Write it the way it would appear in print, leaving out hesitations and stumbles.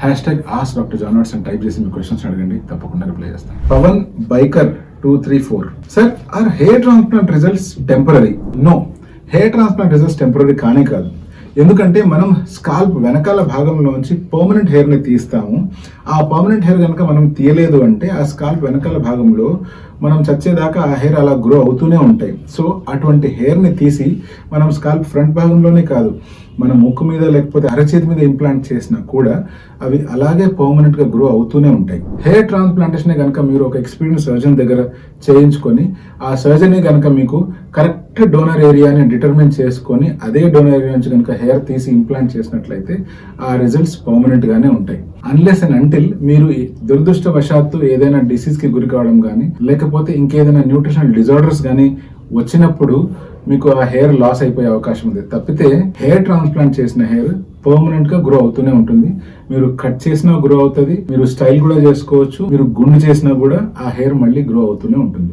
#AskDrJohnWatts అని type చేసి మీ questions అడగండి, తప్పకుండా రిప్లై చేస్తాను. Pawan biker 234, sir are hair transplant results temporary? No, hair transplant results temporary కానే కాదు. ఎందుకంటే మనం స్కాల్ప్ వెనకాల భాగంలోంచి పర్మనెంట్ హెయిర్ని తీస్తాము. ఆ పర్మనెంట్ హెయిర్ కనుక మనం తీయలేదు అంటే ఆ స్కాల్ప్ వెనకాల భాగంలో మనం చచ్చేదాకా ఆ హెయిర్ అలా గ్రో అవుతూనే ఉంటాయి. సో అటువంటి హెయిర్ని తీసి మనం స్కాల్ప్ ఫ్రంట్ భాగంలోనే కాదు, మన ముక్కు మీద లేకపోతే అరచేతి మీద ఇంప్లాంట్ చేసినా కూడా అవి అలాగే పర్మనెంట్ గా గ్రో అవుతూనే ఉంటాయి. హెయిర్ ట్రాన్స్ప్లాంటేషన్ కనుక మీరు ఒక ఎక్స్పీరియన్స్ సర్జన్ దగ్గర చేయించుకొని ఆ సర్జన్ కనుక మీకు కరెక్ట్ డోనర్ ఏరియాని డిటర్మిన్ చేసుకొని అదే డోనర్ ఏరియా నుంచి కనుక హెయిర్ తీసి ఇంప్లాంట్ చేసినట్లయితే ఆ రిజల్ట్స్ పర్మనెంట్ గానే ఉంటాయి. అన్లెస్ అండ్ అంటిల్ మీరు దురదృష్టవశాత్తు ఏదైనా డిసీజ్ కి గురి కావడం కానీ లేకపోతే ఇంకేదైనా న్యూట్రిషనల్ డిజార్డర్స్ కానీ వచ్చినప్పుడు మీకు ఆ హెయిర్ లాస్ అయిపోయే అవకాశం ఉంది. తప్పితే హెయిర్ ట్రాన్స్ప్లాంట్ చేసిన హెయిర్ పర్మనెంట్ గా గ్రో అవుతూనే ఉంటుంది. మీరు కట్ చేసినా గ్రో అవుతుంది, మీరు స్టైల్ కూడా చేసుకోవచ్చు, మీరు గుండు చేసినా కూడా ఆ హెయిర్ మళ్ళీ గ్రో అవుతూనే ఉంటుంది.